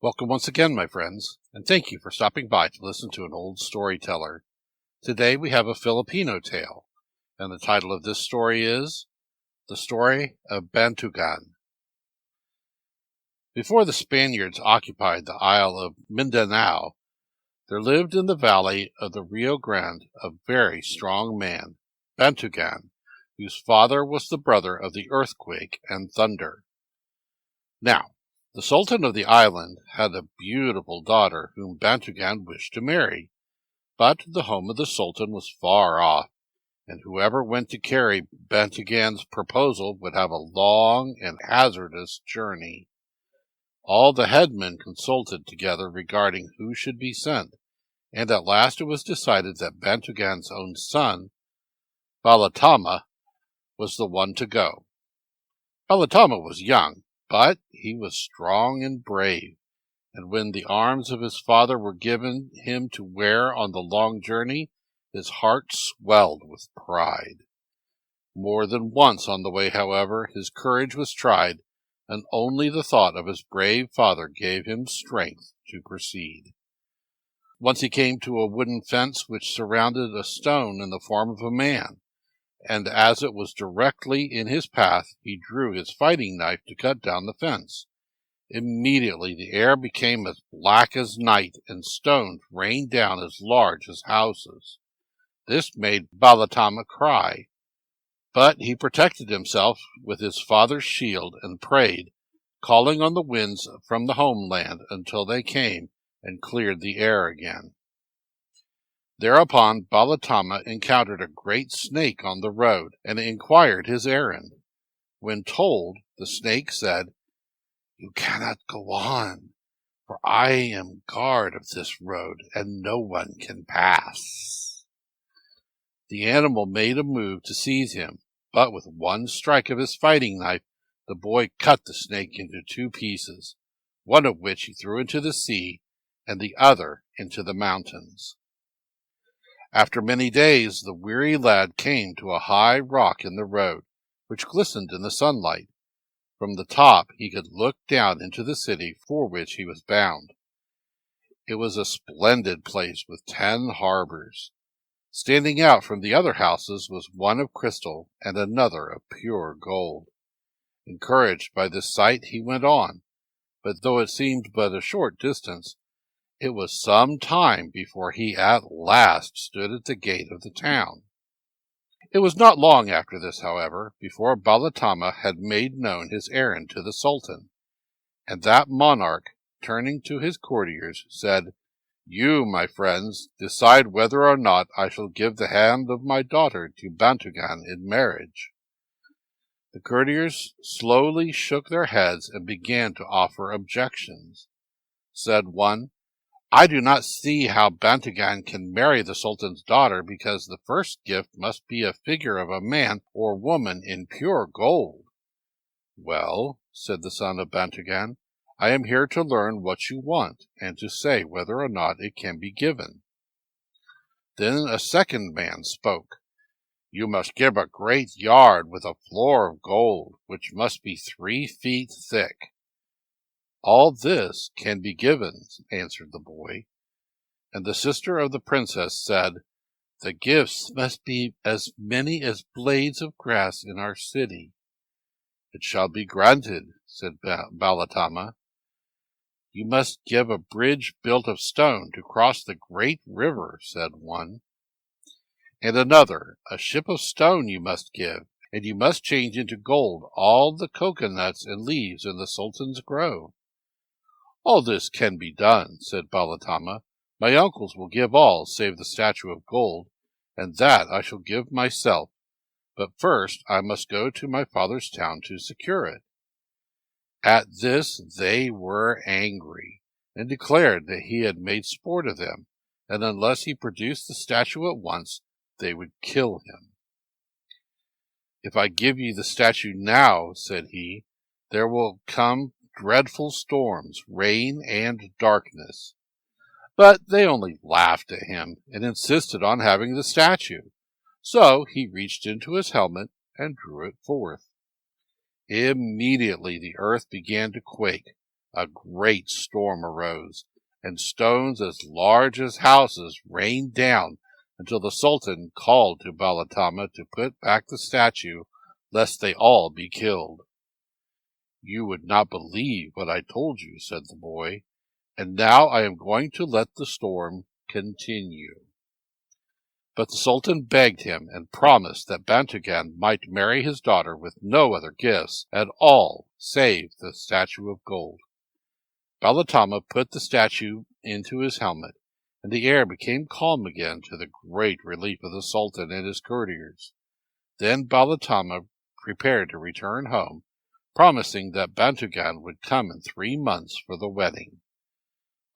Welcome once again, my friends, and thank you for stopping by to listen to an old storyteller. Today we have a Filipino tale, and the title of this story is The Story of Bantugan. Before the Spaniards occupied the Isle of Mindanao, there lived in the valley of the Rio Grande a very strong man, Bantugan, whose father was the brother of the earthquake and thunder. Now, the Sultan of the island had a beautiful daughter whom Bantugan wished to marry, but the home of the Sultan was far off, and whoever went to carry Bantugan's proposal would have a long and hazardous journey. All the headmen consulted together regarding who should be sent, and at last it was decided that Bantugan's own son, Balatama, was the one to go. Balatama was young, but he was strong and brave, and when the arms of his father were given him to wear on the long journey, his heart swelled with pride. More than once on the way, however, his courage was tried, and only the thought of his brave father gave him strength to proceed. Once he came to a wooden fence which surrounded a stone in the form of a man, and as it was directly in his path, he drew his fighting knife to cut down the fence. Immediately the air became as black as night, and stones rained down as large as houses. This made Balatama cry, but he protected himself with his father's shield and prayed, calling on the winds from the homeland until they came and cleared the air again. Thereupon Balatama encountered a great snake on the road, and inquired his errand. When told, the snake said, "You cannot go on, for I am guard of this road, and no one can pass." The animal made a move to seize him, but with one strike of his fighting knife, the boy cut the snake into two pieces, one of which he threw into the sea, and the other into the mountains. After many days, the weary lad came to a high rock in the road, which glistened in the sunlight. From the top he could look down into the city for which he was bound. It was a splendid place with 10 harbors. Standing out from the other houses was one of crystal and another of pure gold. Encouraged by this sight, he went on, but though it seemed but a short distance, it was some time before he at last stood at the gate of the town. It was not long after this, however, before Balatama had made known his errand to the Sultan, and that monarch, turning to his courtiers, said, "You, my friends, decide whether or not I shall give the hand of my daughter to Bantugan in marriage." The courtiers slowly shook their heads and began to offer objections. Said one, "I do not see how Bantugan can marry the Sultan's daughter, because the first gift must be a figure of a man or woman in pure gold." "Well," said the son of Bantugan, "I am here to learn what you want, and to say whether or not it can be given." Then a second man spoke. "You must give a great yard with a floor of gold, which must be 3 feet thick." "All this can be given," answered the boy. And the sister of the princess said, "The gifts must be as many as blades of grass in our city." "It shall be granted," said Balatama. "You must give a bridge built of stone to cross the great river," said one. And another, "A ship of stone you must give, and you must change into gold all the coconuts and leaves in the Sultan's grove." "All this can be done," said Balatama. "My uncles will give all save the statue of gold, and that I shall give myself. But first I must go to my father's town to secure it." At this they were angry, and declared that he had made sport of them, and unless he produced the statue at once, they would kill him. "If I give you the statue now," said he, "there will come dreadful storms, rain, and darkness." But they only laughed at him, and insisted on having the statue. So he reached into his helmet and drew it forth. Immediately the earth began to quake. a great storm arose, and stones as large as houses rained down until the Sultan called to Balatama to put back the statue, lest they all be killed. "You would not believe what I told you," said the boy, "and now I am going to let the storm continue." But the Sultan begged him and promised that Bantugan might marry his daughter with no other gifts at all save the statue of gold. Balatama put the statue into his helmet, and the air became calm again to the great relief of the Sultan and his courtiers. Then Balatama prepared to return home, promising that Bantugan would come in 3 months for the wedding.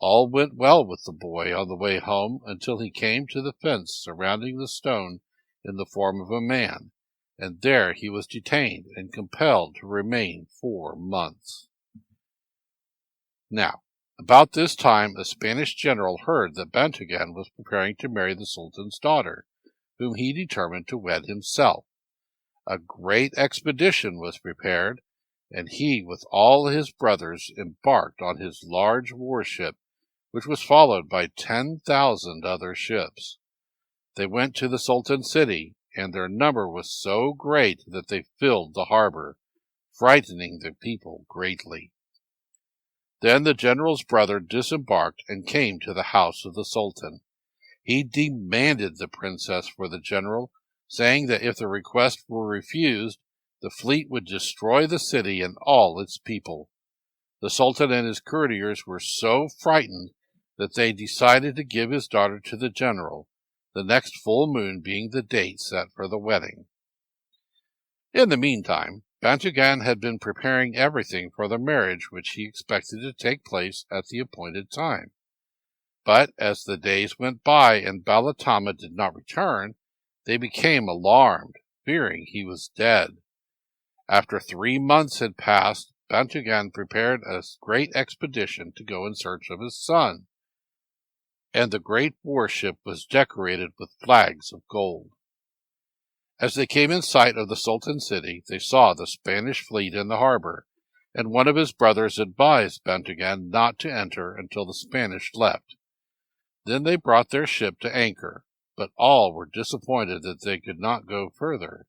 All went well with the boy on the way home until he came to the fence surrounding the stone in the form of a man, and there he was detained and compelled to remain 4 months. Now, about this time a Spanish general heard that Bantugan was preparing to marry the Sultan's daughter, whom he determined to wed himself. A great expedition was prepared, and he with all his brothers embarked on his large warship, which was followed by 10,000 other ships. They went to the Sultan's city, and their number was so great that they filled the harbor, frightening the people greatly. Then the general's brother disembarked and came to the house of the Sultan. He demanded the princess for the general, saying that if the request were refused, the fleet would destroy the city and all its people. The Sultan and his courtiers were so frightened that they decided to give his daughter to the general, the next full moon being the date set for the wedding. In the meantime, Bantugan had been preparing everything for the marriage which he expected to take place at the appointed time. But as the days went by and Balatama did not return, they became alarmed, fearing he was dead. After 3 months had passed, Bantugan prepared a great expedition to go in search of his son, and the great warship was decorated with flags of gold. As they came in sight of the Sultan's city, they saw the Spanish fleet in the harbor, and one of his brothers advised Bantugan not to enter until the Spanish left. Then they brought their ship to anchor, but all were disappointed that they could not go further.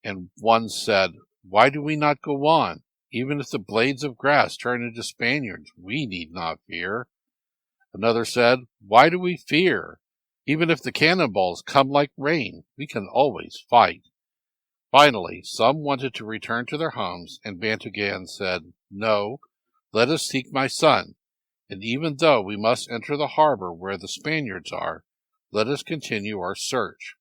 And one said, "Why do we not go on? Even if the blades of grass turn into Spaniards, we need not fear." Another said, "Why do we fear? Even if the cannonballs come like rain, we can always fight." Finally, some wanted to return to their homes, and Bantugan said, "No, let us seek my son, and even though we must enter the harbor where the Spaniards are, let us continue our search."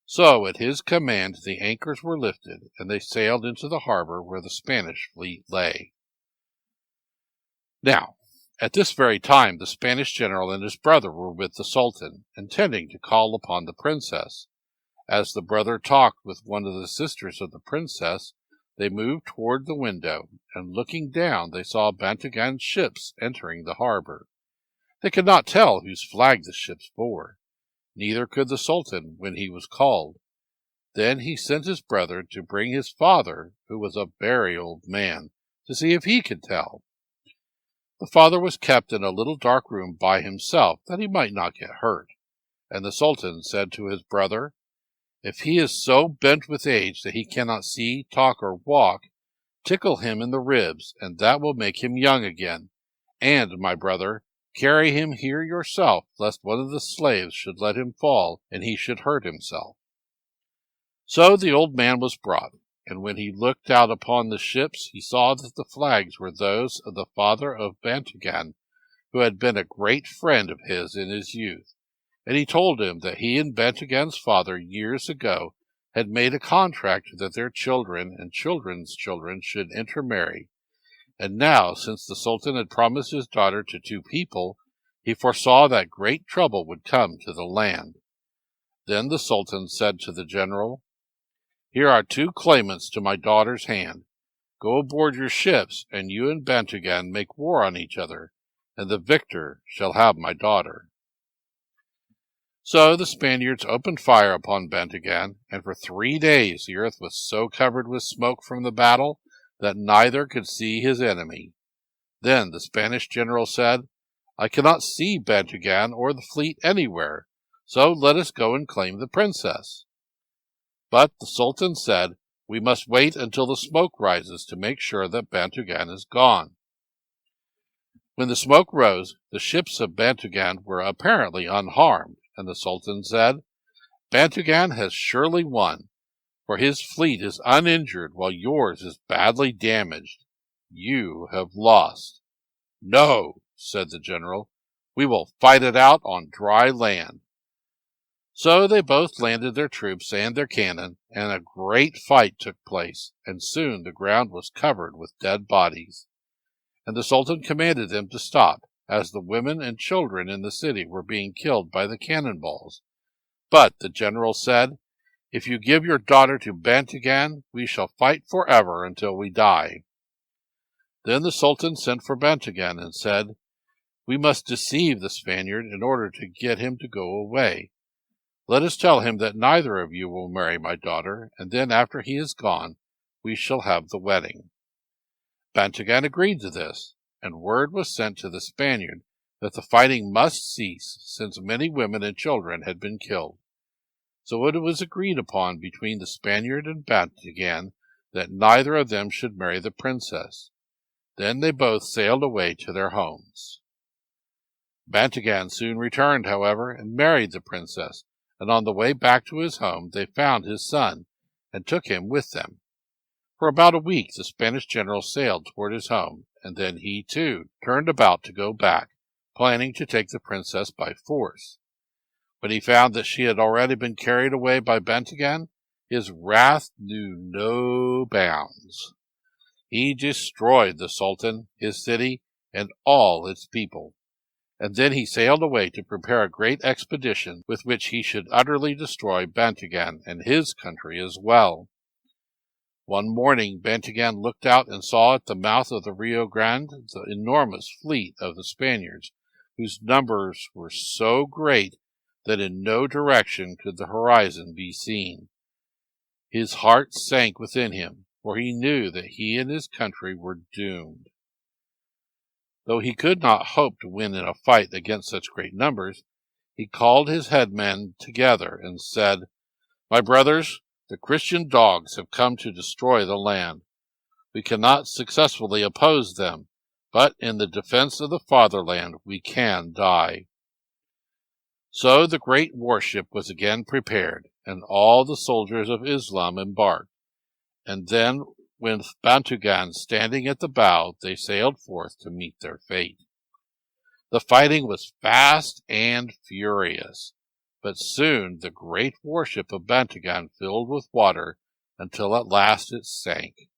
So at his command the anchors were lifted, and they sailed into the harbor where the Spanish fleet lay. Now, at this very time the Spanish general and his brother were with the Sultan, intending to call upon the princess. As the brother talked with one of the sisters of the princess, they moved toward the window, and looking down they saw Bantugan's ships entering the harbor. They could not tell whose flag the ships bore. Neither could the Sultan when he was called. Then he sent his brother to bring his father, who was a very old man, to see if he could tell. The father was kept in a little dark room by himself, that he might not get hurt. And the Sultan said to his brother, "If he is so bent with age that he cannot see, talk, or walk, tickle him in the ribs, and that will make him young again. And, my brother, carry him here yourself, lest one of the slaves should let him fall, and he should hurt himself." So the old man was brought, and when he looked out upon the ships, he saw that the flags were those of the father of Bantugan, who had been a great friend of his in his youth. And he told him that he and Bantugan's father years ago had made a contract that their children and children's children should intermarry. And now, since the Sultan had promised his daughter to 2 people, he foresaw that great trouble would come to the land. Then the Sultan said to the general, "Here are 2 claimants to my daughter's hand. Go aboard your ships, and you and Bantugan make war on each other, and the victor shall have my daughter." So the Spaniards opened fire upon Bantugan, and for 3 days the earth was so covered with smoke from the battle that neither could see his enemy. Then the Spanish general said, I cannot see Bantugan or the fleet anywhere, so let us go and claim the princess. But the Sultan said, we must wait until the smoke rises to make sure that Bantugan is gone. When the smoke rose, the ships of Bantugan were apparently unharmed, and the Sultan said, Bantugan has surely won, for his fleet is uninjured while yours is badly damaged. You have lost. No, said the general, we will fight it out on dry land. So they both landed their troops and their cannon, and a great fight took place, and soon the ground was covered with dead bodies. And the Sultan commanded them to stop, as the women and children in the city were being killed by the cannonballs. But the general said, if you give your daughter to Bantugan, we shall fight forever until we die. Then the Sultan sent for Bantugan and said, we must deceive the Spaniard in order to get him to go away. Let us tell him that neither of you will marry my daughter, and then after he is gone, we shall have the wedding. Bantugan agreed to this, and word was sent to the Spaniard that the fighting must cease, since many women and children had been killed. So it was agreed upon between the Spaniard and Bantugan that neither of them should marry the princess. Then they both sailed away to their homes. Bantugan soon returned, however, and married the princess, and on the way back to his home they found his son, and took him with them. For about a week the Spanish general sailed toward his home, and then he, too, turned about to go back, planning to take the princess by force. When he found that she had already been carried away by Bantugan, his wrath knew no bounds. He destroyed the Sultan, his city, and all its people. And then he sailed away to prepare a great expedition with which he should utterly destroy Bantugan and his country as well. One morning Bantugan looked out and saw at the mouth of the Rio Grande the enormous fleet of the Spaniards, whose numbers were so great that in no direction could the horizon be seen. His heart sank within him, for he knew that he and his country were doomed. Though he could not hope to win in a fight against such great numbers, he called his headmen together and said, My brothers, the Christian dogs have come to destroy the land. We cannot successfully oppose them, but in the defense of the fatherland we can die. So the great warship was again prepared, and all the soldiers of Islam embarked, and then with Bantugan standing at the bow, they sailed forth to meet their fate. The fighting was fast and furious, but soon the great warship of Bantugan filled with water until at last it sank,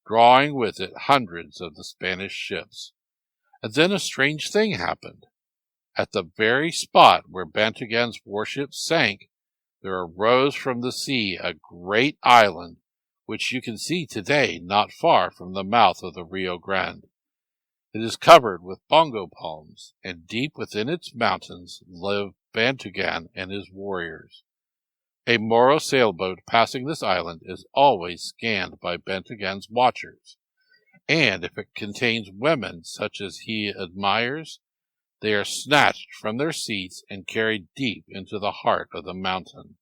drawing with it hundreds of the Spanish ships. And then a strange thing happened. At the very spot where Bantugan's warship sank, there arose from the sea a great island, which you can see today not far from the mouth of the Rio Grande. It is covered with bongo palms, and deep within its mountains live Bantugan and his warriors. A Moro sailboat passing this island is always scanned by Bantugan's watchers, and if it contains women such as he admires, they are snatched from their seats and carried deep into the heart of the mountain.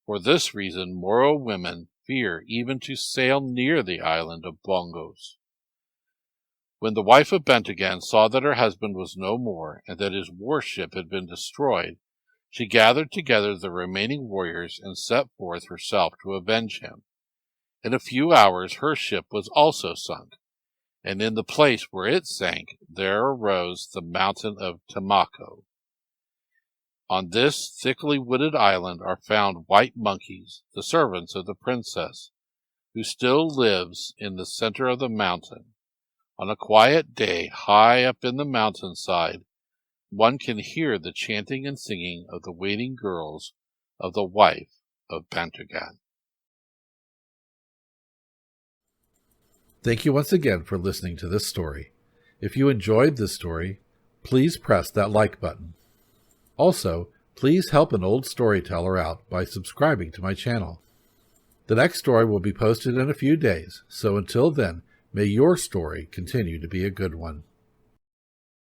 For this reason, Moro women fear even to sail near the island of Bongos. When the wife of Bantugan saw that her husband was no more, and that his warship had been destroyed, she gathered together the remaining warriors and set forth herself to avenge him. In a few hours her ship was also sunk, and in the place where it sank there arose the mountain of Tamaco. On this thickly wooded island are found white monkeys, the servants of the princess, who still lives in the center of the mountain. On a quiet day, high up in the mountainside, one can hear the chanting and singing of the waiting girls of the wife of Bantugan. Thank you once again for listening to this story. If you enjoyed this story, please press that like button. Also, please help an old storyteller out by subscribing to my channel. The next story will be posted in a few days, so until then, May your story continue to be a good one.